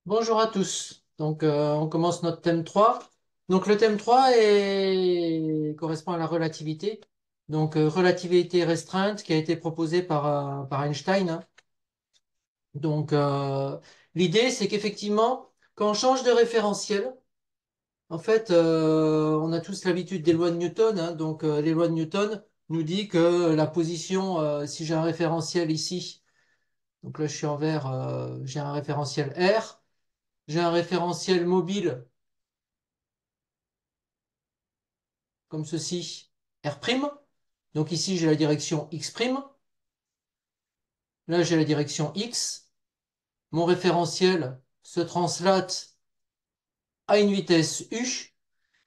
Bonjour à tous. On commence notre thème 3. Donc, le thème 3 correspond à la relativité. Relativité restreinte qui a été proposée par Einstein, hein. Donc, l'idée, c'est qu'effectivement, quand on change de référentiel, en fait, on a tous l'habitude des lois de Newton, hein. Les lois de Newton nous disent que la position, si j'ai un référentiel ici, donc là, je suis en vert, j'ai un référentiel R, j'ai un référentiel mobile comme ceci, R'. Donc ici, j'ai la direction X'. Là, j'ai la direction X. Mon référentiel se translate à une vitesse U.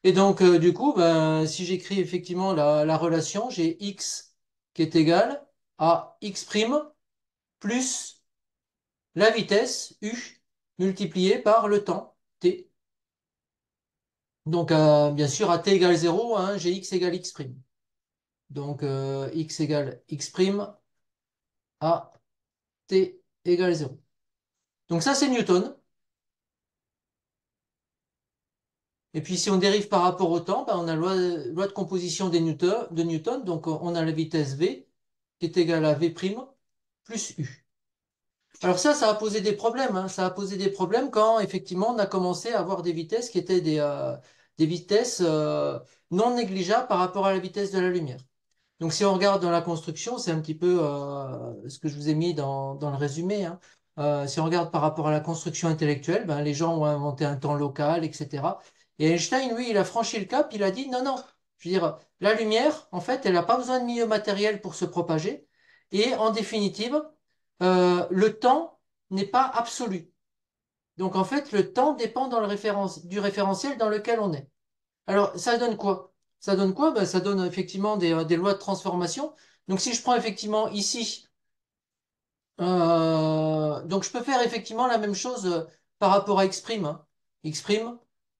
Et donc, du coup, ben, si j'écris effectivement la relation, j'ai X qui est égal à X' plus la vitesse U multipliée par le temps T. Donc, bien sûr, à T égale 0, hein, j'ai X égale X'. Donc, X égale X' à T égale 0. Donc ça, c'est Newton. Et puis si on dérive par rapport au temps, ben, on a loi de composition de Newton. Donc on a la vitesse v qui est égale à v' plus u. Alors ça a posé des problèmes, hein. Ça a posé des problèmes quand effectivement on a commencé à avoir des vitesses qui étaient des vitesses non négligeables par rapport à la vitesse de la lumière. Donc, si on regarde dans la construction, c'est un petit peu ce que je vous ai mis dans le résumé, hein. Si on regarde par rapport à la construction intellectuelle, ben, les gens ont inventé un temps local, etc. Et Einstein, lui, il a franchi le cap, il a dit non, non, je veux dire, la lumière, en fait, elle n'a pas besoin de milieu matériel pour se propager. Et en définitive, le temps n'est pas absolu. Donc, en fait, le temps dépend du référentiel dans lequel on est. Alors, ça donne quoi? Ça donne quoi? Ben, ça donne effectivement des lois de transformation. Donc, si je prends effectivement ici, donc je peux faire effectivement la même chose par rapport à x', hein. X',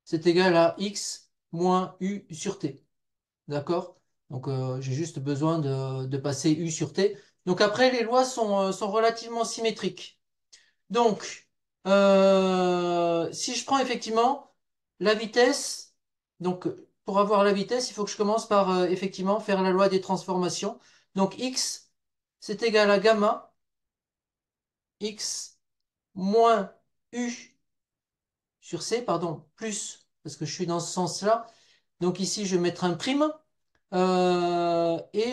c'est égal à x moins u sur t. D'accord? Donc, j'ai juste besoin de passer u sur t. Donc, après, les lois sont relativement symétriques. Donc, si je prends effectivement la vitesse, donc pour avoir la vitesse, il faut que je commence par effectivement faire la loi des transformations. Donc x, c'est égal à gamma, x moins u sur c, pardon, plus, parce que je suis dans ce sens-là. Donc ici, je vais mettre un prime et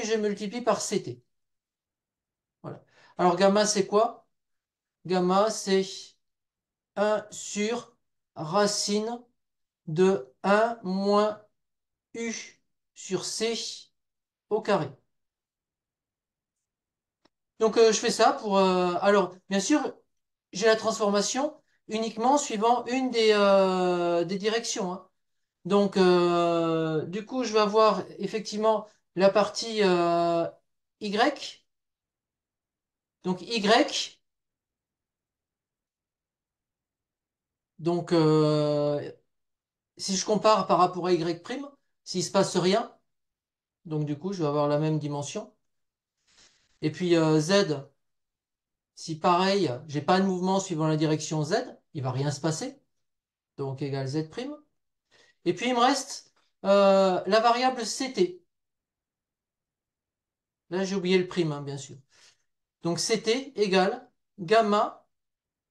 je multiplie par ct. Voilà. Alors gamma, c'est quoi? Gamma, c'est 1 sur racine de 1 moins u sur c au carré. Donc je fais ça pour... alors, bien sûr, j'ai la transformation uniquement suivant une des directions, hein. Donc, du coup, je vais avoir effectivement la partie y. Donc, y. Donc, si je compare par rapport à y', s'il se passe rien, donc du coup, je vais avoir la même dimension. Et puis, z. Si pareil, j'ai pas de mouvement suivant la direction Z, il va rien se passer. Donc égal Z'. Et puis il me reste la variable CT. Là j'ai oublié le prime, hein, bien sûr. Donc CT égale gamma.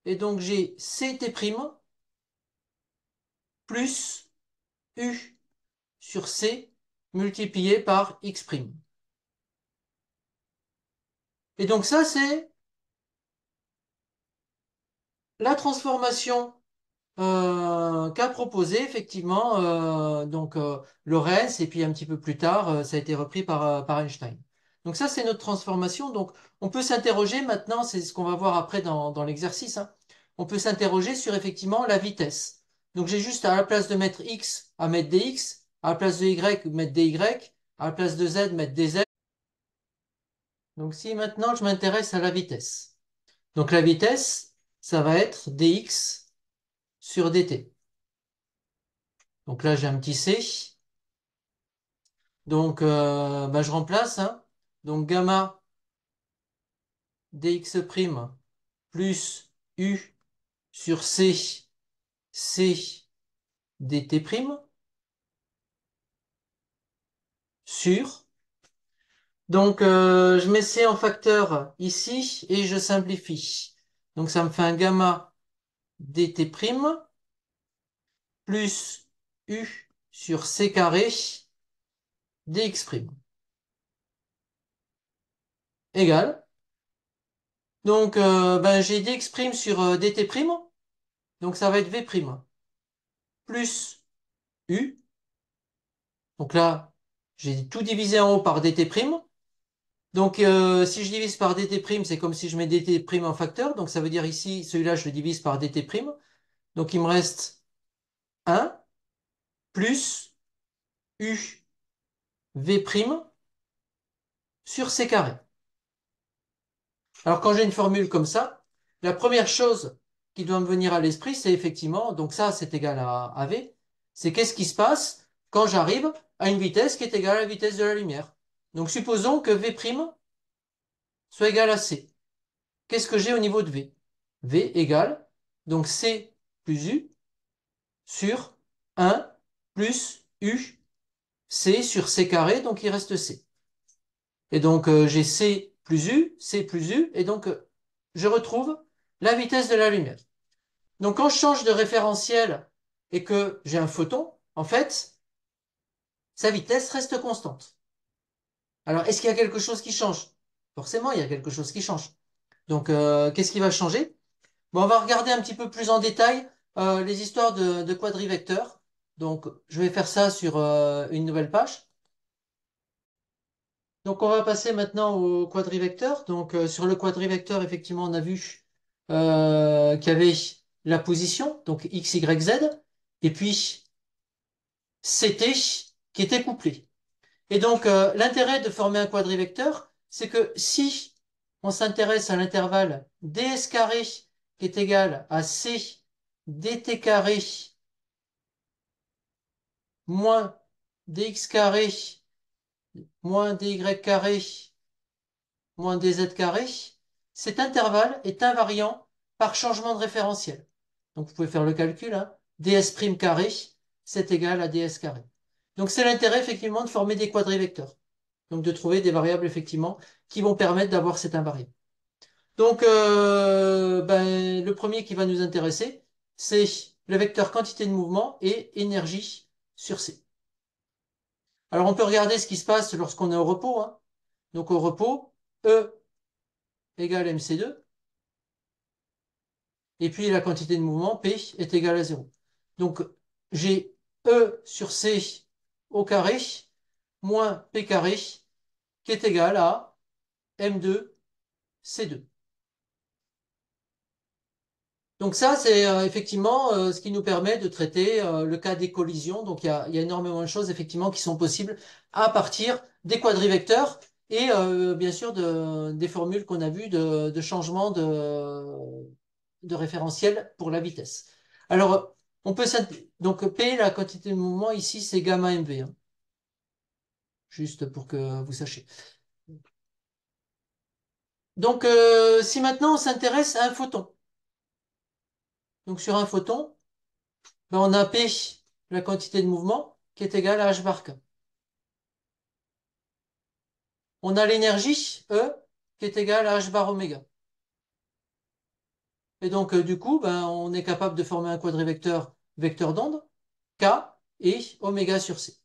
Et donc j'ai CT' plus U sur C multiplié par X'. Et donc ça c'est la transformation qu'a proposé effectivement Lorentz, et puis un petit peu plus tard, ça a été repris par Einstein. Donc ça, c'est notre transformation. Donc on peut s'interroger maintenant, c'est ce qu'on va voir après dans l'exercice, hein. On peut s'interroger sur effectivement la vitesse. Donc j'ai juste à la place de mettre x à mettre dx, à la place de y mettre dy, à la place de z mettre dz. Donc si maintenant je m'intéresse à la vitesse. Donc la vitesse, ça va être dx sur dt. Donc là, j'ai un petit c. Donc, bah, je remplace, hein. Donc, gamma dx' plus u sur c C dt' sur. Donc, je mets C en facteur ici et je simplifie. Donc, ça me fait un gamma dt' plus U sur C carré dx' égale. Donc, ben, j'ai dx' sur dt', donc ça va être V' plus U. Donc là, j'ai tout divisé en haut par dt'. Donc, si je divise par dt', c'est comme si je mets dt' en facteur. Donc, ça veut dire ici, celui-là, je le divise par dt'. Donc, il me reste 1 plus U V' sur C carré. Alors, quand j'ai une formule comme ça, la première chose qui doit me venir à l'esprit, c'est effectivement, donc ça, c'est égal à V, c'est qu'est-ce qui se passe quand j'arrive à une vitesse qui est égale à la vitesse de la lumière. Donc, supposons que V' soit égal à C. Qu'est-ce que j'ai au niveau de V? V égale, donc C plus U sur 1 plus U, C sur C carré, donc il reste C. Et donc j'ai C plus U, et donc je retrouve la vitesse de la lumière. Donc quand je change de référentiel et que j'ai un photon, en fait, sa vitesse reste constante. Alors est-ce qu'il y a quelque chose qui change? Forcément, il y a quelque chose qui change. Donc qu'est-ce qui va changer? Bon, on va regarder un petit peu plus en détail les histoires de quadrivecteurs. Donc, je vais faire ça sur une nouvelle page. Donc, on va passer maintenant au quadrivecteur. Donc, sur le quadrivecteur, effectivement, on a vu qu'il y avait la position, donc x, y, z, et puis ct qui était couplé. Et donc, l'intérêt de former un quadrivecteur, c'est que si on s'intéresse à l'intervalle ds carré qui est égal à c dt carré moins dx carré moins dy carré moins dz carré, cet intervalle est invariant par changement de référentiel. Donc vous pouvez faire le calcul, hein. ds' carré, c'est égal à ds carré. Donc c'est l'intérêt effectivement de former des quadrivecteurs. Donc de trouver des variables effectivement qui vont permettre d'avoir cet invariant. Donc ben, le premier qui va nous intéresser, c'est le vecteur quantité de mouvement et énergie sur C. Alors, on peut regarder ce qui se passe lorsqu'on est au repos, hein. Donc, au repos, E égale mc2, et puis la quantité de mouvement, P, est égale à 0. Donc, j'ai E sur C au carré moins P carré qui est égal à M2 C2. Donc ça, c'est effectivement ce qui nous permet de traiter le cas des collisions. Donc il y a énormément de choses effectivement qui sont possibles à partir des quadrivecteurs et bien sûr des formules qu'on a vues de changement de référentiel pour la vitesse. Alors, on peut donc P, la quantité de mouvement ici, c'est gamma mv, hein, juste pour que vous sachiez. Donc si maintenant on s'intéresse à un photon, donc sur un photon, ben, on a P, la quantité de mouvement, qui est égale à H bar K. On a l'énergie, E, qui est égale à H bar oméga. Et donc, du coup, ben, on est capable de former un quadrivecteur vecteur d'onde, K et oméga sur C.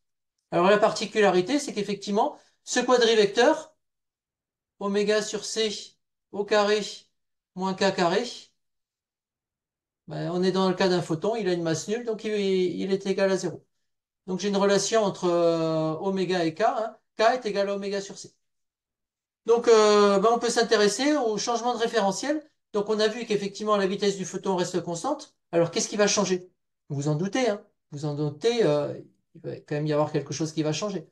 Alors, la particularité, c'est qu'effectivement, ce quadrivecteur, oméga sur C au carré moins K carré, ben, on est dans le cas d'un photon, il a une masse nulle, donc il est égal à 0. Donc, j'ai une relation entre oméga et K, hein. K est égal à oméga sur C. Donc, ben, on peut s'intéresser au changement de référentiel. Donc, on a vu qu'effectivement, la vitesse du photon reste constante. Alors, qu'est-ce qui va changer? Vous vous en doutez, hein? Vous en doutez, il va quand même y avoir quelque chose qui va changer.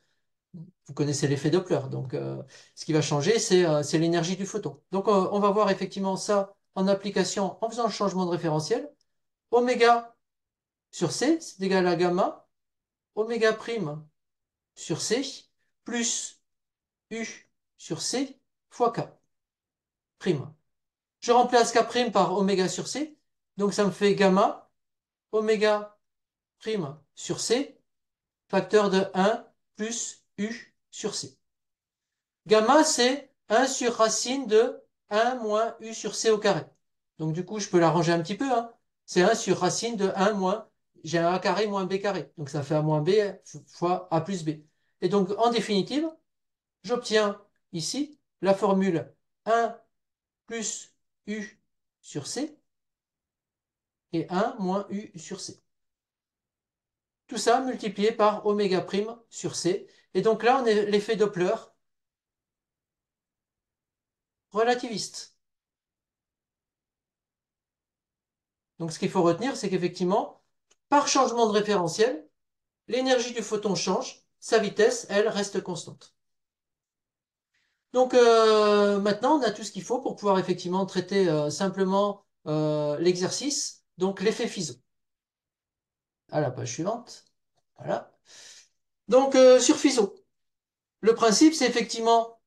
Vous connaissez l'effet Doppler. Donc, ce qui va changer, c'est l'énergie du photon. Donc, on va voir effectivement ça en application en faisant le changement de référentiel. Oméga sur C, c'est égal à gamma, oméga prime sur C, plus U sur C fois K prime. Je remplace K' par oméga sur C, donc ça me fait gamma oméga prime sur C, facteur de 1 plus U sur C. Gamma, c'est 1 sur racine de 1 moins U sur C au carré. Donc du coup, je peux l'arranger un petit peu, hein. C'est 1 sur racine de 1 moins, j'ai un A carré moins B carré. Donc ça fait A moins B fois A plus B. Et donc, en définitive, j'obtiens ici la formule 1 plus U sur C et 1 moins U sur C. Tout ça multiplié par oméga prime sur C. Et donc là, on a l'effet Doppler relativiste. Donc ce qu'il faut retenir, c'est qu'effectivement, par changement de référentiel, l'énergie du photon change, sa vitesse, elle, reste constante. Donc maintenant, on a tout ce qu'il faut pour pouvoir effectivement traiter simplement l'exercice, donc l'effet Fizeau. À la page suivante. Voilà. Donc sur Fizeau, le principe, c'est effectivement,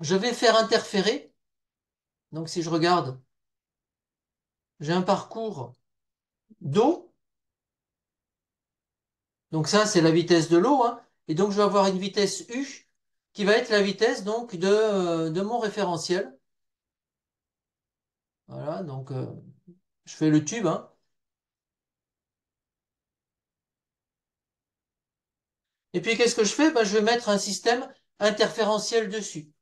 je vais faire interférer. Donc si je regarde, j'ai un parcours d'eau. Donc ça, c'est la vitesse de l'eau, hein. Et donc je vais avoir une vitesse U qui va être la vitesse donc de mon référentiel. Voilà, donc je fais le tube, hein. Et puis qu'est-ce que je fais? Ben, je vais mettre un système interférentiel dessus.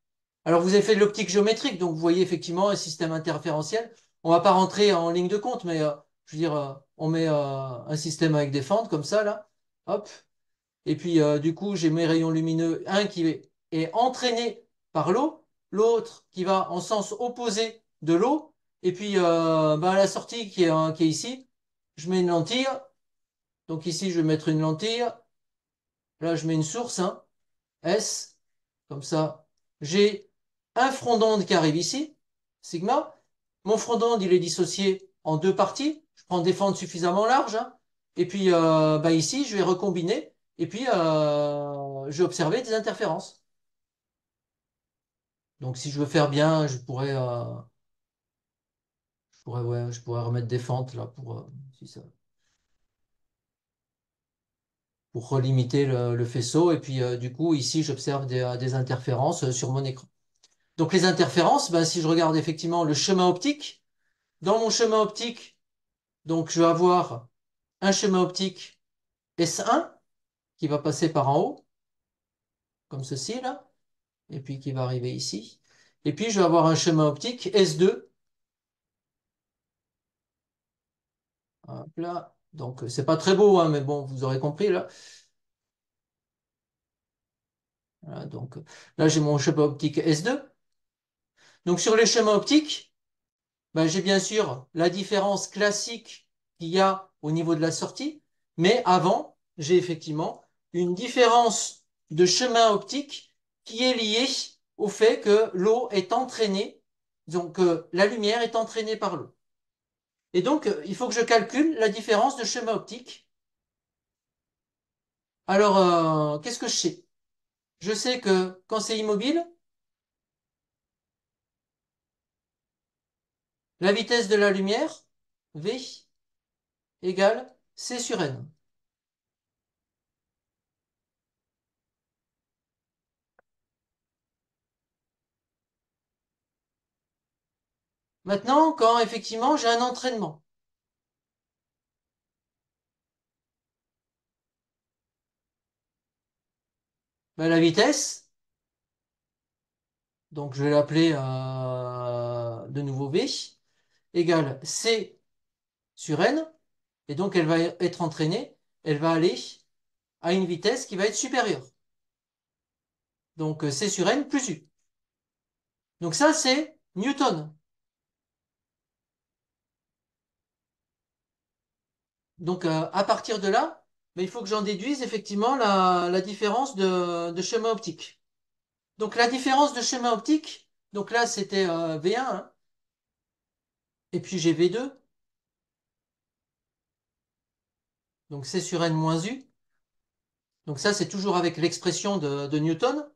Alors vous avez fait de l'optique géométrique, donc vous voyez effectivement un système interférentiel. On va pas rentrer en ligne de compte, mais je veux dire, on met un système avec des fentes comme ça, là. Hop. Et puis du coup, j'ai mes rayons lumineux, un qui est entraîné par l'eau, l'autre qui va en sens opposé de l'eau. Et puis ben, à la sortie qui est ici, je mets une lentille. Donc ici, je vais mettre une lentille. Là, je mets une source, hein, S, comme ça. J'ai un front d'onde qui arrive ici, sigma. Mon front d'onde, il est dissocié en deux parties. Je prends des fentes suffisamment larges, hein. Et puis bah ici, je vais recombiner. Et puis, je vais observer des interférences. Donc, si je veux faire bien, ouais, je pourrais remettre des fentes là pour relimiter le faisceau. Et puis, du coup, ici, j'observe des interférences sur mon écran. Donc les interférences, ben, si je regarde effectivement le chemin optique, dans mon chemin optique, donc je vais avoir un chemin optique S1 qui va passer par en haut, comme ceci là, et puis qui va arriver ici. Et puis je vais avoir un chemin optique S2, hop là. Donc c'est pas très beau, hein, mais bon, vous aurez compris là. Voilà, donc là j'ai mon chemin optique S2. Donc sur les chemins optiques, ben, j'ai bien sûr la différence classique qu'il y a au niveau de la sortie, mais avant, j'ai effectivement une différence de chemin optique qui est liée au fait que l'eau est entraînée, donc la lumière est entraînée par l'eau. Et donc, il faut que je calcule la différence de chemin optique. Alors, qu'est-ce que je sais? Je sais que quand c'est immobile, la vitesse de la lumière, V, égale C sur N. Maintenant, quand effectivement j'ai un entraînement, ben, la vitesse, donc je vais l'appeler de nouveau V, égale C sur N, et donc elle va être entraînée, elle va aller à une vitesse qui va être supérieure. Donc C sur N plus U. Donc ça, c'est Newton. Donc à partir de là, ben, il faut que j'en déduise effectivement la différence de chemin optique. Donc la différence de chemin optique, donc là c'était V1, hein, et puis j'ai V2, donc C sur N moins U. Donc ça, c'est toujours avec l'expression de Newton.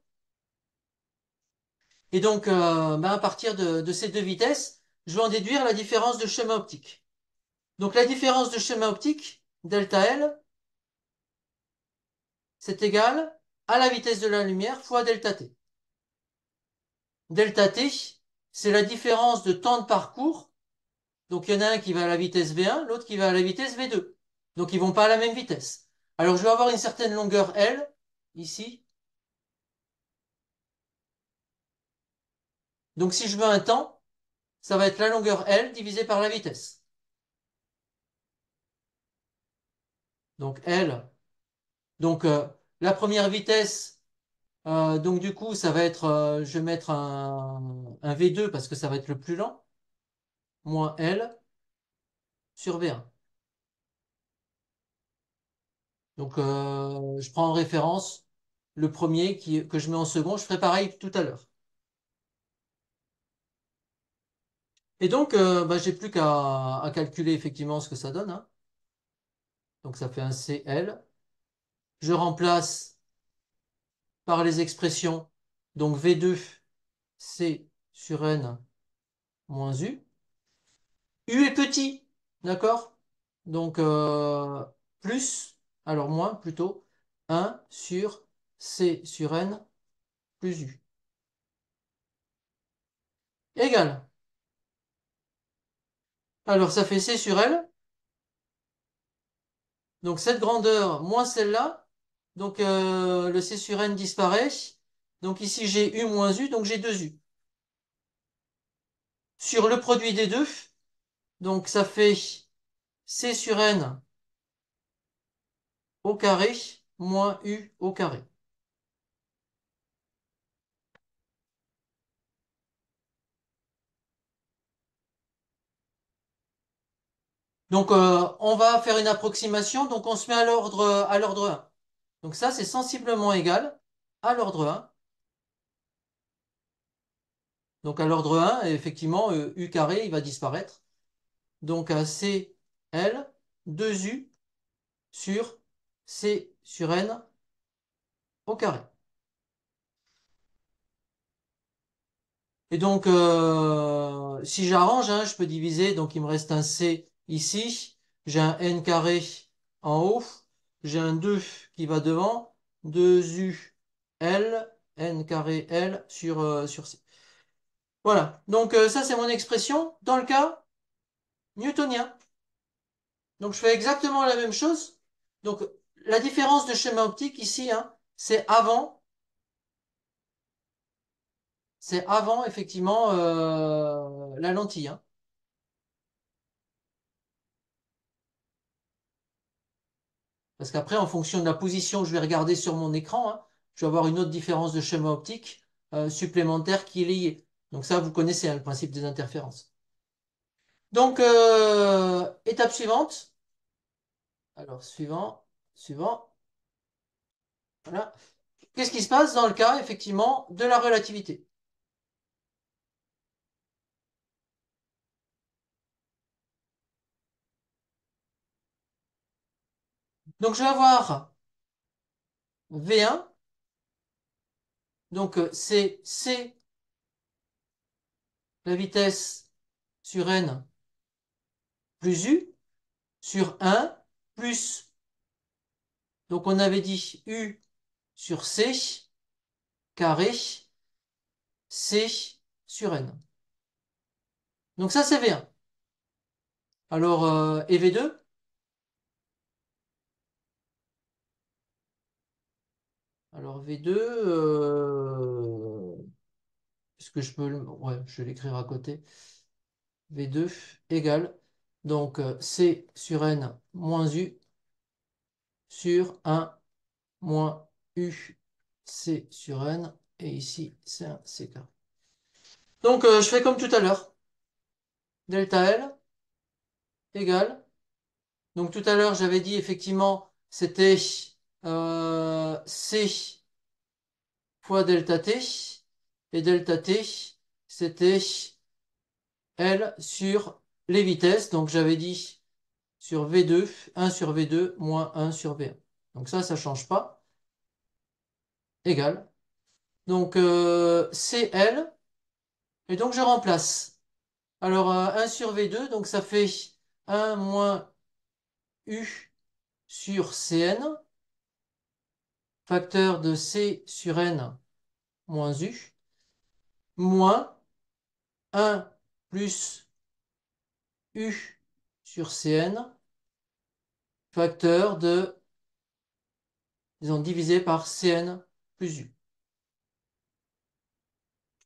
Et donc, ben, à partir de ces deux vitesses, je vais en déduire la différence de chemin optique. Donc la différence de schéma optique, delta L, c'est égal à la vitesse de la lumière fois delta t. Delta t, c'est la différence de temps de parcours. Donc il y en a un qui va à la vitesse V1, l'autre qui va à la vitesse V2. Donc ils vont pas à la même vitesse. Alors je vais avoir une certaine longueur L, ici. Donc si je veux un temps, ça va être la longueur L divisée par la vitesse. Donc L. Donc la première vitesse, donc du coup, ça va être, je vais mettre un V2 parce que ça va être le plus lent, moins L sur V1. Donc je prends en référence le premier que je mets en second. Je ferai pareil tout à l'heure. Et donc, bah, j'ai plus qu'à calculer effectivement ce que ça donne, hein. Donc ça fait un CL. Je remplace par les expressions. Donc V2, C sur N moins U. U est petit, d'accord? Donc plus, alors moins plutôt, 1 sur C sur N plus U. Égal. Alors ça fait C sur L. Donc cette grandeur moins celle-là. Donc le C sur N disparaît. Donc ici j'ai U moins U, donc j'ai 2U. Sur le produit des deux, donc ça fait C sur N au carré moins U au carré. Donc on va faire une approximation, donc on se met à l'ordre 1. Donc ça c'est sensiblement égal à l'ordre 1. Donc à l'ordre 1, effectivement, U carré, il va disparaître. Donc à C, L, 2U sur C sur N au carré. Et donc, si j'arrange, hein, je peux diviser. Donc, il me reste un C ici. J'ai un N carré en haut. J'ai un 2 qui va devant. 2U L, N carré L sur C. Voilà. Donc, ça, c'est mon expression dans le cas newtonien. Donc, je fais exactement la même chose. Donc, la différence de schéma optique ici, hein, c'est avant effectivement la lentille, hein. Parce qu'après, en fonction de la position que je vais regarder sur mon écran, hein, je vais avoir une autre différence de schéma optique supplémentaire qui est liée. Donc ça, vous connaissez, hein, le principe des interférences. Donc, étape suivante. Alors, suivant. Voilà. Qu'est-ce qui se passe dans le cas, effectivement, de la relativité? Donc, je vais avoir V1. Donc, c'est C, la vitesse sur N plus U sur 1 plus, donc on avait dit U sur C carré C sur N. Donc ça, c'est V1. Alors, et V2? Alors, V2, est-ce que je peux ouais, je vais l'écrire à côté. V2 égale, donc, C sur N moins U sur 1 moins U C sur N. Et ici, c'est un C carré. Donc, je fais comme tout à l'heure. Delta L égale. Donc, tout à l'heure, j'avais dit, effectivement, c'était C fois delta t, et delta t, c'était L sur les vitesses. Donc j'avais dit sur V2, 1 sur V2 moins 1 sur V1. Donc ça ne change pas. Égal. Donc CL, et donc je remplace. Alors 1 sur V2, donc ça fait 1 moins U sur Cn, facteur de C sur N moins U, moins 1 plus U sur Cn, facteur de, disons, divisé par Cn plus U.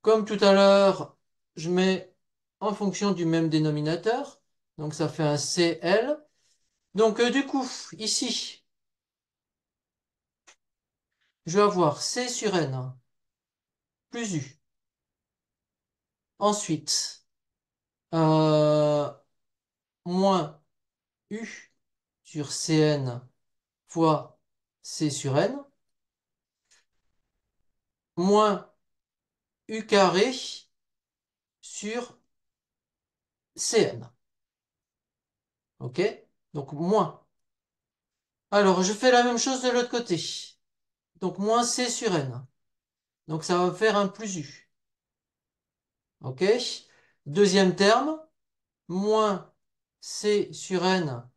Comme tout à l'heure, je mets en fonction du même dénominateur, donc ça fait un Cl. Donc du coup, ici, je vais avoir C sur N plus U. Ensuite, euh, moins U sur Cn fois C sur N, moins U carré sur Cn. OK? Donc moins. Alors, je fais la même chose de l'autre côté. Donc moins C sur N. Donc ça va faire un plus U. OK? Deuxième terme, moins C sur N,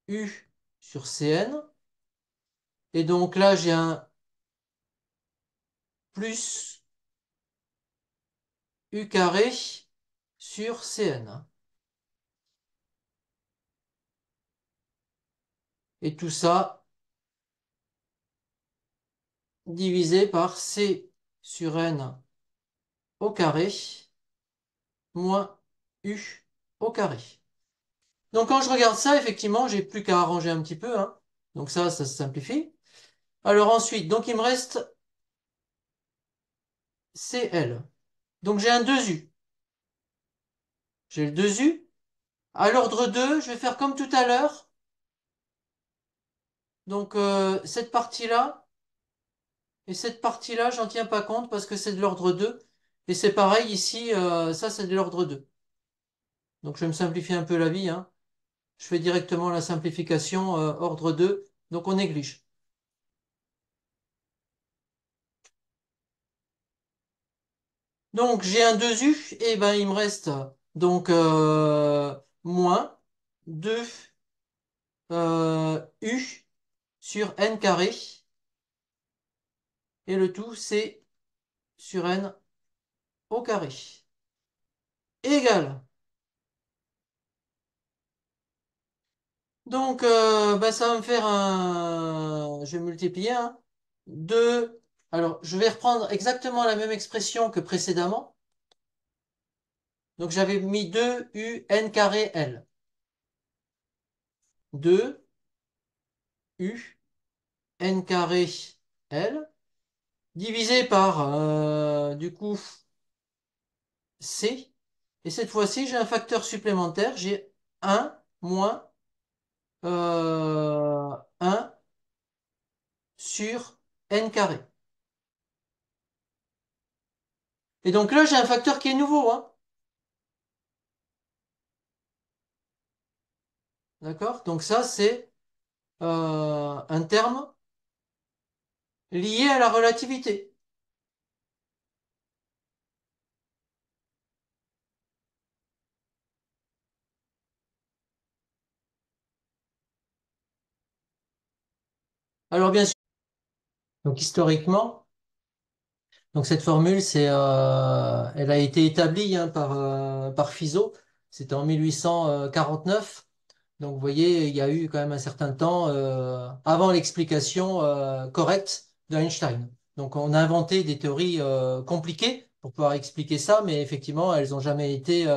U sur Cn. Et donc là, j'ai un plus U carré sur Cn. Et tout ça divisé par C sur N au carré moins U au carré. Donc quand je regarde ça, effectivement, j'ai plus qu'à arranger un petit peu, hein. Donc ça se simplifie. Alors ensuite, donc il me reste CL. Donc j'ai un 2U. J'ai le 2U. À l'ordre 2, je vais faire comme tout à l'heure. Donc cette partie-là et cette partie-là, j'en tiens pas compte parce que c'est de l'ordre 2. Et c'est pareil ici, ça c'est de l'ordre 2. Donc je vais me simplifier un peu la vie, hein. Je fais directement la simplification ordre 2. Donc on néglige. Donc j'ai un 2U, et ben il me reste donc moins 2 U sur N carré, et le tout c'est sur N au carré, égale. Donc ben, ça va me faire un... Je vais multiplier, hein, 2. Alors je vais reprendre exactement la même expression que précédemment. Donc j'avais mis 2 U N carré L. 2 U N carré L divisé par, du coup, C. Et cette fois-ci, j'ai un facteur supplémentaire. J'ai 1 moins 1 sur N carré. Et donc là, j'ai un facteur qui est nouveau, hein. D'accord? Donc ça, c'est un terme lié à la relativité. Alors bien sûr, donc historiquement, donc cette formule, elle a été établie, hein, par Fizeau. C'était en 1849. Donc, vous voyez, il y a eu quand même un certain temps avant l'explication correcte d'Einstein. Donc, on a inventé des théories compliquées pour pouvoir expliquer ça, mais effectivement, elles ont jamais été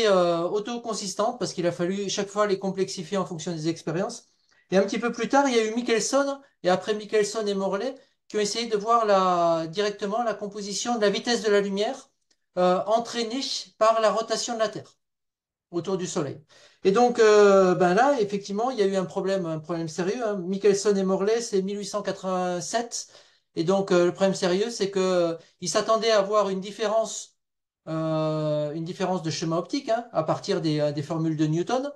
auto-consistantes parce qu'il a fallu chaque fois les complexifier en fonction des expériences. Et un petit peu plus tard, il y a eu Michelson, et après Michelson et Morley, qui ont essayé de voir directement la composition de la vitesse de la lumière entraînée par la rotation de la Terre autour du Soleil. Et donc, ben là, effectivement, il y a eu un problème sérieux, hein. Michelson et Morley, c'est 1887. Et donc, le problème sérieux, c'est que ils s'attendaient à avoir une différence de schéma optique, hein, à partir des formules de Newton.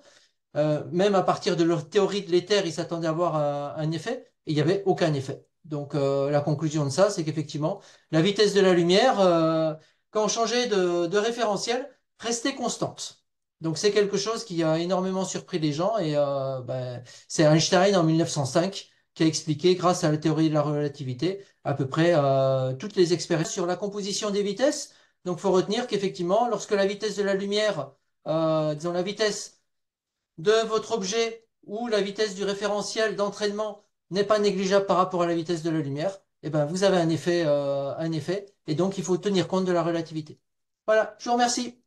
Même à partir de leur théorie de l'éther, ils s'attendaient à avoir un effet, et il n'y avait aucun effet. Donc, la conclusion de ça, c'est qu'effectivement, la vitesse de la lumière, quand on changeait de référentiel, restait constante. Donc c'est quelque chose qui a énormément surpris les gens et ben, c'est Einstein en 1905 qui a expliqué, grâce à la théorie de la relativité, à peu près toutes les expériences sur la composition des vitesses. Donc il faut retenir qu'effectivement, lorsque la vitesse de la lumière, disons la vitesse de votre objet ou la vitesse du référentiel d'entraînement n'est pas négligeable par rapport à la vitesse de la lumière, eh ben, vous avez un effet, et donc il faut tenir compte de la relativité. Voilà, je vous remercie.